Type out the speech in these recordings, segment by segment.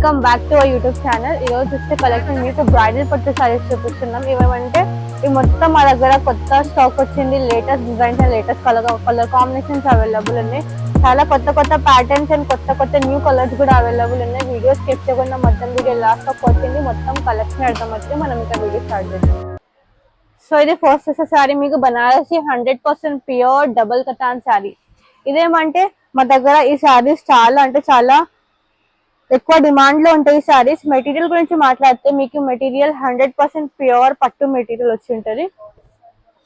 Welcome back to our YouTube channel. ఈరోజు చూస్తే collection మీకు బ్రైడల్ పట్టు సారీస్ చూపిస్తున్నాం. ఏమంటే ఇవి మొత్తం మా దగ్గర కొత్త స్టాక్ వచ్చింది. Latest designs and latest colour combinations available ఉన్నాయి. చాలా కొత్త కొత్త ప్యాటర్న్స్ అండ్ కొత్త కొత్త న్యూ కలర్స్ కూడా అవైలబుల్ ఉన్నాయి. వీడియో స్కిప్ చేయకుండా మొత్తం వీడియో లాస్ట్ ఆఫ్ వచ్చింది. మొత్తం కలెక్షన్ అర్థమవుతుంది. మనం ఇంకా వీడియో స్టార్ట్ చేద్దాం. సో ఇది ఫస్ట్ సారీ మీకు Banarasi 100% pure double cotton sari. ఇదేమంటే మా దగ్గర ఈ శారీస్ చాలా అంటే చాలా ఎక్కువ డిమాండ్ లో ఉంటాయి. సారీస్ మెటీరియల్ గురించి మాట్లాడితే మీకు మెటీరియల్ 100% ప్యూర్ పట్టు మెటీరియల్ వచ్చి ఉంటుంది.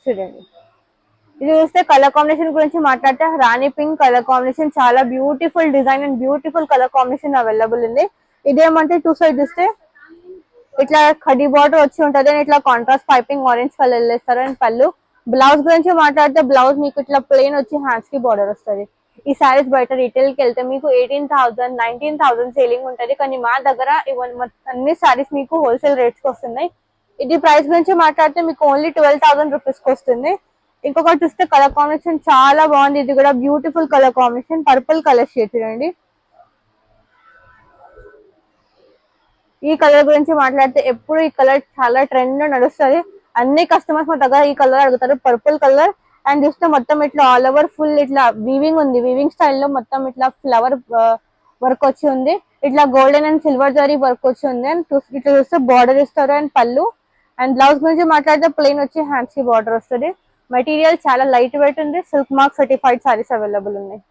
చూడండి, ఇది చూస్తే కలర్ కాంబినేషన్ గురించి మాట్లాడితే రాణి పింక్ కలర్ కాంబినేషన్, చాలా beautiful design and beautiful colour combination available ఉంది. ఇదేమంటే టూ సైడ్ చూస్తే ఇట్లా కడి బార్డర్ వచ్చి ఉంటుంది అండ్ ఇట్లా కాంట్రాస్ట్ పైపింగ్ ఆరెంజ్ కలర్ వేస్తారు. అండ్ పళ్ళు బ్లౌజ్ గురించి మాట్లాడితే బ్లౌజ్ మీకు ఇట్లా ప్లెయిన్ వచ్చి హ్యాండ్స్ కి బార్డర్ వస్తుంది. ఈ సారీస్ బయట రిటైల్ కి వెళ్తే మీకు 18,000 19,000 సేలింగ్ ఉంటుంది. కానీ మా దగ్గర అన్ని సారీస్ మీకు హోల్సేల్ రేట్స్ కి వస్తున్నాయి. ఇది ప్రైస్ గురించి మాట్లాడితే మీకు ఓన్లీ 12,000 రూపీస్ కి వస్తుంది. ఇంకొకటి చూస్తే కలర్ కాంబినేషన్ చాలా బాగుంది. ఇది కూడా beautiful colour combination, purple colour shade చూడండి. ఈ కలర్ గురించి మాట్లాడితే ఎప్పుడు ఈ కలర్ చాలా ట్రెండ్ లో నడుస్తుంది. అన్ని కస్టమర్స్ మా దగ్గర ఈ కలర్ అడుగుతారు, పర్పుల్ కలర్. అండ్ చూస్తే మొత్తం ఇట్లా ఆల్ ఓవర్ ఫుల్ ఇట్లా వీవింగ్ ఉంది. వీవింగ్ స్టైల్లో మొత్తం ఇట్లా ఫ్లవర్ వర్క్ వచ్చి ఉంది. ఇట్లా golden and silver zari work వచ్చి ఉంది. అండ్ ఇట్లా చూస్తే బార్డర్ ఇస్తారు అండ్ పళ్ళు. అండ్ బ్లౌజ్ గురించి మాట్లాడితే ప్లెయిన్ వచ్చి హ్యాండ్స్ కి బార్డర్ వస్తుంది. మెటీరియల్ చాలా లైట్ వెయిట్ ఉంది. Silk mark certified saris available ఉన్నాయి.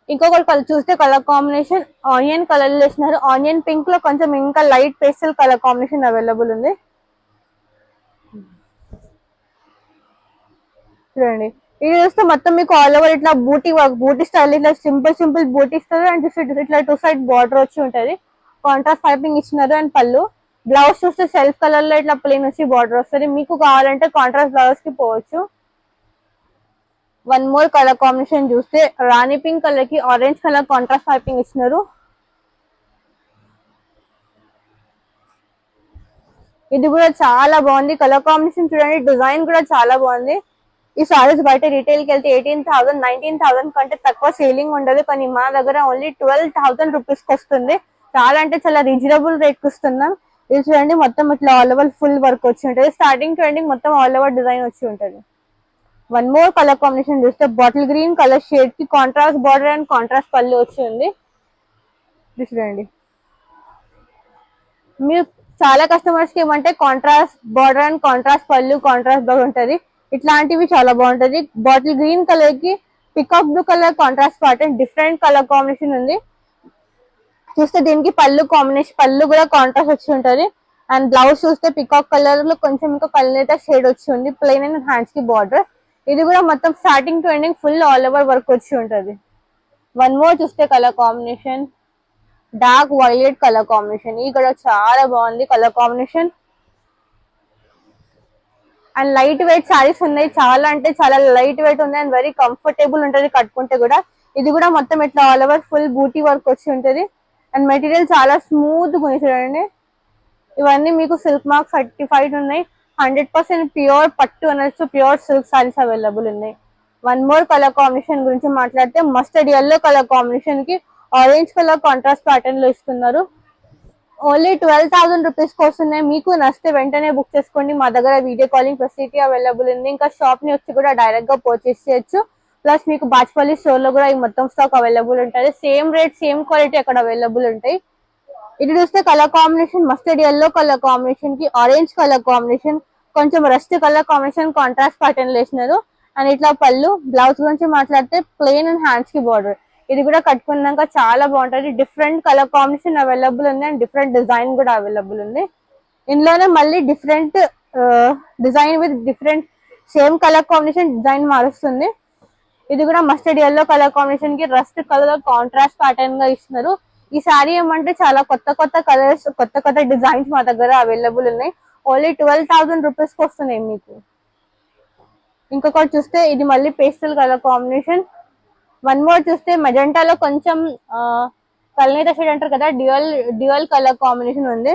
ఇంకొకటి చూస్తే కలర్ కాంబినేషన్ ఆనియన్ కలర్ వేసినారు. ఆనియన్ పింక్ లో కొంచెం ఇంకా light pastel colour combination available ఉంది. చూడండి, ఇది చూస్తే మొత్తం మీకు ఆల్ ఓవర్ ఇట్లా బూటీ స్టైల్ ఇట్లా సింపుల్ బూటీ ఇస్తారు. అండ్ ఇట్లా టూ సైడ్ బార్డర్ వచ్చి ఉంటది. కాంట్రాస్ట్ పైపింగ్ ఇచ్చినారు. అండ్ పళ్ళు బ్లౌజ్ చూస్తే సెల్ఫ్ కలర్ లో ఇట్లా ప్లెయిన్ వచ్చి బార్డర్ వస్తుంది. మీకు కావాలంటే కాంట్రాస్ట్ బ్లౌజ్ కి పోవచ్చు. వన్ మోర్ కలర్ కాంబినేషన్ చూస్తే రాణి పింక్ కలర్ కి ఆరెంజ్ కలర్ కాంట్రాస్ట్ పైపింగ్ ఇచ్చినారు. ఇది కూడా చాలా బాగుంది. కలర్ కాంబినేషన్ చూడండి, డిజైన్ కూడా చాలా బాగుంది. ఈ సారీస్ బయట రిటైల్ కి వెళ్తే 18,000 19,000 కంటే తక్కువ సేలింగ్ ఉండదు. కానీ మా దగ్గర ఓన్లీ 12,000 రూపీస్ కి వస్తుంది. చాలా అంటే చాలా రీజనబుల్ రేట్ కి ఇస్తున్నాం. ఇది చూడండి, మొత్తం ఇట్లా ఆల్ ఓవర్ ఫుల్ వర్క్ వచ్చి ఉంటుంది. స్టార్టింగ్ టు ఎండింగ్ మొత్తం ఆల్ ఓవర్ డిజైన్ వచ్చి ఉంటుంది. వన్ మోర్ కలర్ కాంబినేషన్ చూస్తే బాటిల్ గ్రీన్ కలర్ షేడ్ కి కాంట్రాస్ట్ బార్డర్ అండ్ కాంట్రాస్ట్ పళ్ళు వచ్చి ఉంది. చూడండి, మీరు చాలా కస్టమర్స్ కి ఏమంటే కాంట్రాస్ట్ బార్డర్ అండ్ కాంట్రాస్ట్ పళ్ళు కాంట్రాస్ట్ బాగా ఉంటుంది. ఇట్లాంటివి చాలా బాగుంటది. బాటిల్ గ్రీన్ కలర్ కి peacock blue colour contrast pattern different colour combination ఉంది. చూస్తే దీనికి పళ్ళు కాంబినేషన్ పళ్ళు కూడా కాంట్రాస్ట్ వచ్చి ఉంటది. అండ్ బ్లౌజ్ చూస్తే పికాక్ కలర్ లో కొంచెం ఇంకా కలనేత షేడ్ వచ్చి ఉంది. ప్లెయిన్ అండ్ హ్యాండ్స్ కి బార్డర్. ఇది కూడా మొత్తం starting to ending full all over work వచ్చి ఉంటది. వన్ మోర్ చూస్తే colour combination dark violet colour combination. ఇది కూడా చాలా బాగుంది colour combination. And light weight saris ఉన్నాయి. చాలా అంటే చాలా లైట్ వెయిట్ ఉంది అండ్ వెరీ కంఫర్టబుల్ ఉంటది కట్టుకుంటే కూడా. ఇది కూడా మొత్తం ఇట్లా ఆల్ ఓవర్ ఫుల్ బూటీ వర్క్ వచ్చి ఉంటది. అండ్ మెటీరియల్ చాలా స్మూత్ గా చూడండి. ఇవన్నీ మీకు సిల్క్ మార్క్ సర్టిఫైడ్ ఉన్నాయి. 100% ప్యూర్ పట్టు అనొచ్చు, ప్యూర్ సిల్క్ సారీస్ అవైలబుల్ ఉన్నాయి. వన్ మోర్ కలర్ కాంబినేషన్ గురించి మాట్లాడితే మస్టర్డ్ ఎల్లో కలర్ కాంబినేషన్ కి ఆరెంజ్ కలర్ కాంట్రాస్ట్ ప్యాటర్న్ లో ఇస్తున్నారు. ఓన్లీ 12,000 రూపీస్ కి వస్తున్నాయి. మీకు నచ్చితే వెంటనే బుక్ చేసుకోండి. మా దగ్గర వీడియో కాలింగ్ ఫెసిలిటీ అవైలబుల్ ఉంది. ఇంకా షాప్ ని వచ్చి కూడా డైరెక్ట్ గా పర్చేస్ చేయొచ్చు. ప్లస్ మీకు బాచ్పల్లి స్టోర్ లో కూడా ఈ మొత్తం స్టాక్ అవైలబుల్ ఉంటుంది. సేమ్ రేట్ సేమ్ క్వాలిటీ అక్కడ అవైలబుల్ ఉంటాయి. ఇది చూస్తే colour combination mustard yellow colour combination కి ఆరెంజ్ కలర్ కాంబినేషన్, కొంచెం rust colour combination contrast pattern వేసినారు. అండ్ ఇట్లా పళ్ళు. బ్లౌజ్ గురించి మాట్లాడితే ప్లెయిన్ అండ్ హ్యాండ్స్ కి బార్డర్. ఇది కూడా కట్టుకున్నాక చాలా బాగుంటది. డిఫరెంట్ కలర్ కాంబినేషన్ అవైలబుల్ ఉంది అండ్ డిఫరెంట్ డిజైన్ కూడా అవైలబుల్ ఉంది. ఇందులోనే మళ్ళీ different design with different same colour combination design మారుస్తుంది. ఇది కూడా మస్టర్డ్ ఎల్లో కలర్ కాంబినేషన్ కి రస్ట్ కలర్ కాంట్రాస్ట్ ప్యాటర్న్ గా ఇస్తున్నారు. ఈ సారీ ఏమంటే చాలా కొత్త కొత్త కలర్స్ కొత్త కొత్త డిజైన్స్ మా దగ్గర అవైలబుల్ ఉన్నాయి. ఓన్లీ 12,000 రూపీస్ కి వస్తున్నాయి మీకు. ఇంకొకటి చూస్తే ఇది మళ్ళీ pastel colour combination. One more చూస్తే మెజెంటాలో కొంచెం కల్నేత షేడ్ అంటారు కదా, డ్యూయల్ కలర్ కాంబినేషన్ ఉంది.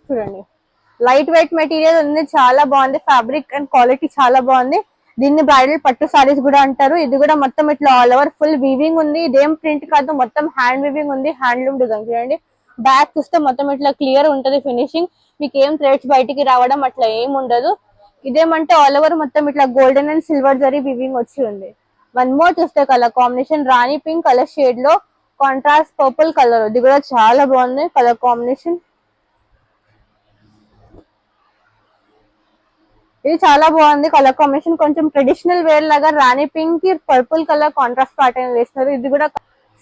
చూడండి, లైట్ వెయిట్ మెటీరియల్ ఉంది, చాలా బాగుంది. ఫ్యాబ్రిక్ అండ్ క్వాలిటీ చాలా బాగుంది. దీన్ని బ్రైడల్ పట్టు సారీస్ కూడా అంటారు. ఇది కూడా మొత్తం ఇట్లా ఆల్ ఓవర్ ఫుల్ వీవింగ్ ఉంది. ఇదేం ప్రింట్ కాదు, మొత్తం హ్యాండ్ వీవింగ్ ఉంది, హ్యాండ్లూమ్ డిజైన్. చూడండి బ్యాక్ చూస్తే మొత్తం ఇట్లా క్లియర్ ఉంటది ఫినిషింగ్. మీకు ఏం థ్రెడ్స్ బయటికి రావడం అట్లా ఏం ఉండదు. ఇదేమంటే ఆల్ ఓవర్ మొత్తం ఇట్లా golden and silver zari weaving వచ్చి ఉంది. వన్ మోర్ చూస్తే కలర్ కాంబినేషన్ రాణి పింక్ కలర్ షేడ్ లో కాంట్రాస్ట్ పర్పుల్ కలర్. ఇది కూడా చాలా బాగుంది కలర్ కాంబినేషన్. ఇది చాలా బాగుంది కలర్ కాంబినేషన్. కొంచెం ట్రెడిషనల్ వేర్ లాగా రాణి పింక్ కి పర్పుల్ కలర్ కాంట్రాస్ట్ ప్యాటర్న్ వేసినారు. ఇది కూడా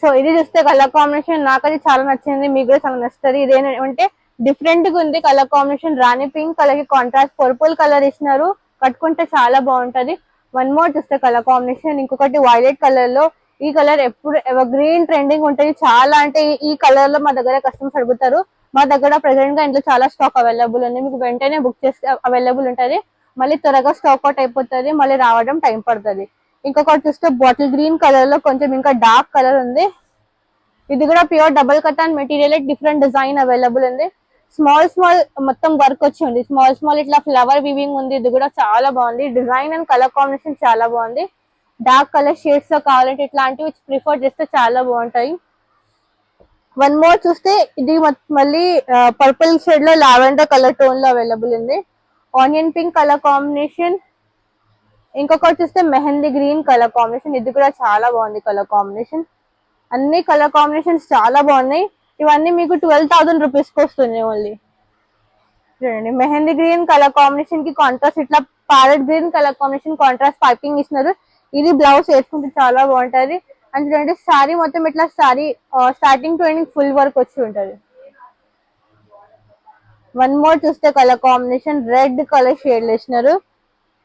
సో ఇది చూస్తే కలర్ కాంబినేషన్ నాకు అది చాలా నచ్చింది, మీకు కూడా చాలా నచ్చుతుంది. ఇదేంటంటే డిఫరెంట్ గా ఉంది కలర్ కాంబినేషన్. రాణి పింక్ కలర్ కి కాంట్రాస్ట్ పర్పుల్ కలర్ ఇచ్చినారు, కట్టుకుంటే చాలా బాగుంటది. వన్ మోర్ చూస్తే కలర్ కాంబినేషన్ ఇంకొకటి వైలెట్ కలర్ లో. ఈ కలర్ ఎప్పుడు ఎవర్ గ్రీన్ ట్రెండింగ్ ఉంటుంది చాలా. అంటే ఈ కలర్ లో మా దగ్గర కస్టమర్స్ అడుగుతారు. మా దగ్గర ప్రెసెంట్ గా ఇంట్లో చాలా స్టాక్ అవైలబుల్ ఉంది. మీకు వెంటనే బుక్ చేస్తే అవైలబుల్ ఉంటది. మళ్ళీ త్వరగా స్టాక్ అవుట్ అయిపోతుంది, మళ్ళీ రావడం టైం పడుతుంది. ఇంకొకటి చూస్తే బాటిల్ గ్రీన్ కలర్ లో కొంచెం ఇంకా డార్క్ కలర్ ఉంది. ఇది కూడా pure double cotton material, different design available ఉంది. స్మాల్ స్మాల్ మొత్తం వర్క్ వచ్చి ఉంది, స్మాల్ స్మాల్ ఇట్లా ఫ్లవర్ వీవింగ్ ఉంది. ఇది కూడా చాలా బాగుంది. డిజైన్ అండ్ కలర్ కాంబినేషన్ చాలా బాగుంది. డార్క్ కలర్ షేడ్స్ లో కావాలంటే ఇట్లాంటివి ప్రిఫర్ చేస్తే చాలా బాగుంటాయి. వన్ మోర్ చూస్తే ఇది మళ్ళీ పర్పుల్ షేడ్ లో లావెండర్ కలర్ టోన్ లో అవైలబుల్ ఉంది. Onion pink colour combination. ఇంకొకటి చూస్తే మెహందీ గ్రీన్ కలర్ కాంబినేషన్. ఇది కూడా చాలా బాగుంది కలర్ కాంబినేషన్. అన్ని కలర్ కాంబినేషన్స్ చాలా బాగున్నాయి. ఇవన్నీ మీకు 12,000 రూపీస్ కి వస్తుంది ఓన్లీ. చూడండి మెహందీ గ్రీన్ కలర్ కాంబినేషన్ కి కాంట్రాస్ట్ ఇట్లా parrot green colour combination contrast piping ఇస్తున్నారు. ఇది బ్లౌజ్ వేసుకుంటే చాలా బాగుంటది. అండ్ చూడండి సారీ మొత్తం ఇట్లా sorry starting to ending full work వచ్చి ఉంటది. వన్ మోర్ చూస్తే colour combination red colour shade వేసినారు.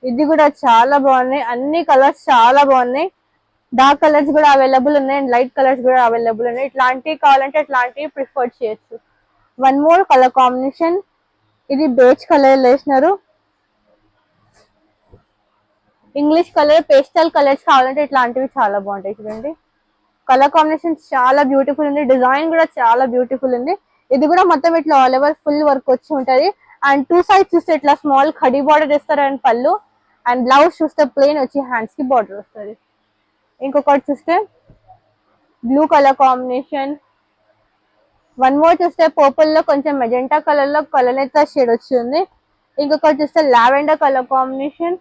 ఇది కూడా చాలా బాగున్నాయి. అన్ని కలర్స్ చాలా బాగున్నాయి. డార్క్ కలర్స్ కూడా అవైలబుల్ ఉన్నాయి అండ్ లైట్ కలర్స్ కూడా అవైలబుల్ ఉన్నాయి. ఇట్లాంటివి కావాలంటే ఇట్లాంటివి ప్రిఫర్ చేయొచ్చు. వన్ మోర్ కలర్ కాంబినేషన్ ఇది బేజ్ కలర్ వేసినారు. ఇంగ్లీష్ కలర్ పేస్టల్ కలర్స్ కావాలంటే ఇట్లాంటివి చాలా బాగుంటాయి. చూడండి కలర్ కాంబినేషన్ చాలా బ్యూటిఫుల్ ఉంది. డిజైన్ కూడా చాలా బ్యూటిఫుల్ ఉంది. ఇది కూడా మొత్తం ఇట్లా ఆల్ ఓవర్ ఫుల్ వర్క్ వచ్చి ఉంటది. అండ్ టూ సైడ్స్ చూస్తే ఇట్లా స్మాల్ ఖడీ బార్డర్ ఇస్తారు అండ్ పళ్ళు. అండ్ బ్లౌజ్ చూస్తే ప్లెయిన్ వచ్చి హ్యాండ్స్ కి బార్డర్ వస్తుంది. ఇంకొకటి చూస్తే blue colour combination. One more చూస్తే పర్పుల్ లో కొంచెం మెజెంటా కలర్ లో కలనేత షేడ్ వచ్చింది. ఇంకొకటి చూస్తే lavender colour combination.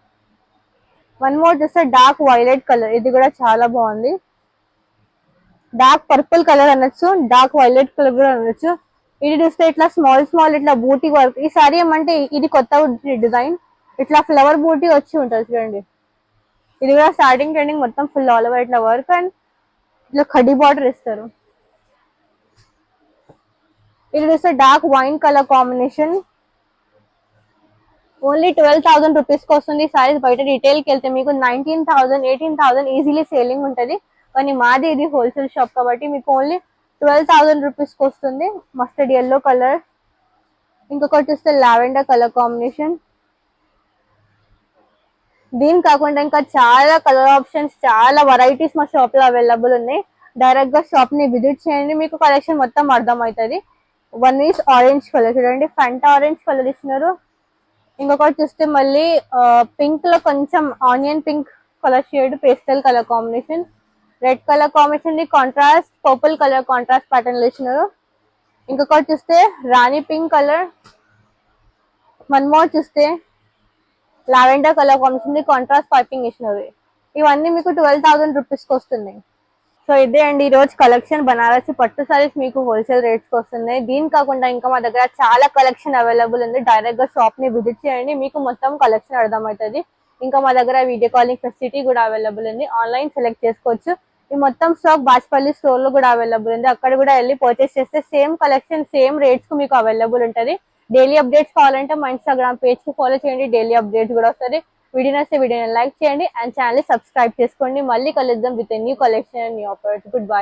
One more చూస్తే డార్క్ వైలెట్ కలర్. ఇది కూడా చాలా బాగుంది. డార్క్ పర్పుల్ కలర్ అనొచ్చు, డార్క్ వైలెట్ కలర్ కూడా అనొచ్చు. ఇది చూస్తే ఇట్లా స్మాల్ స్మాల్ ఇట్లా బూటీ వర్క్. ఈ సారీ ఏమంటే ఇది కొత్త డిజైన్ ఇట్లా ఫ్లవర్ బూటీ వచ్చి ఉంటుంది. చూడండి ఇది కూడా స్టార్టింగ్ ట్రెండింగ్ మొత్తం ఫుల్ ఆల్ ఓవర్ ఇట్లా వర్క్ అండ్ ఇట్లా ఖడీ బార్డర్ ఇస్తారు. ఇది చూస్తే dark wine colour combination. Only 12,000 rupees కి వస్తుంది. సారీస్ బయట రిటైల్ కి వెళ్తే మీకు 19,000 18,000 ఈజీలీ సేలింగ్ ఉంటది. కానీ మాది ఇది హోల్సేల్ షాప్ కాబట్టి మీకు ఓన్లీ 12,000 రూపీస్ కి వస్తుంది. Mustard yellow colour. ఇంకొకటి చూస్తే లావెండర్ కలర్ కాంబినేషన్. దీని కాకుండా ఇంకా చాలా కలర్ ఆప్షన్స్ చాలా వెరైటీస్ మా షాప్ లో అవైలబుల్ ఉన్నాయి. డైరెక్ట్ గా షాప్ ని విజిట్ చేయండి, మీకు కలెక్షన్ మొత్తం అర్థం అవుతుంది. One is orange colour. చూడండి ఫంటా ఆరెంజ్ కలర్ ఇస్తున్నారు. ఇంకొకటి చూస్తే మళ్ళీ పింక్ లో కొంచెం onion pink colour shade pastel colour combination. Red colour combination contrast purple colour contrast pattern ఇచ్చినారు. ఇంకొకటి చూస్తే రాణి పింక్ కలర్. వన్ మోర్ చూస్తే lavender colour combination contrast piping ఇచ్చినారు. ఇవన్నీ మీకు 12,000 రూపీస్ కి వస్తున్నాయి. సో ఇదే అండి ఈ రోజు కలెక్షన్. బనారసి పట్టు సారీస్ మీకు హోల్సేల్ రేట్స్ కి వస్తున్నాయి. దీని కాకుండా ఇంకా మా దగ్గర చాలా కలెక్షన్ అవైలబుల్ ఉంది. డైరెక్ట్ గా షాప్ ని విజిట్ చేయండి, మీకు మొత్తం కలెక్షన్ అర్థమవుతుంది. ఇంకా మా దగ్గర వీడియో కాలింగ్ ఫెసిలిటీ కూడా అవైలబుల్ ఉంది. ఆన్లైన్ సెలెక్ట్ చేసుకోవచ్చు. ఈ మొత్తం స్టాక్ బాచ్పల్లి స్టోర్ లో కూడా అవైలబుల్ ఉంది. అక్కడ కూడా వెళ్ళి పర్చేస్ చేస్తే సేమ్ కలెక్షన్ సేమ్ రేట్స్ కు మీకు అవైలబుల్ ఉంటుంది. డైలీ అప్డేట్స్ కావాలంటే మా ఇన్స్టాగ్రామ్ పేజ్ కి ఫాలో చేయండి, డైలీ అప్డేట్స్ కూడా వస్తుంది. వీడియో నచ్చితే వీడియోని లైక్ చేయండి అండ్ ఛానల్ సబ్స్క్రైబ్ చేసుకోండి. మళ్ళీ కలుద్దాం with new collection, new offers. Good bye.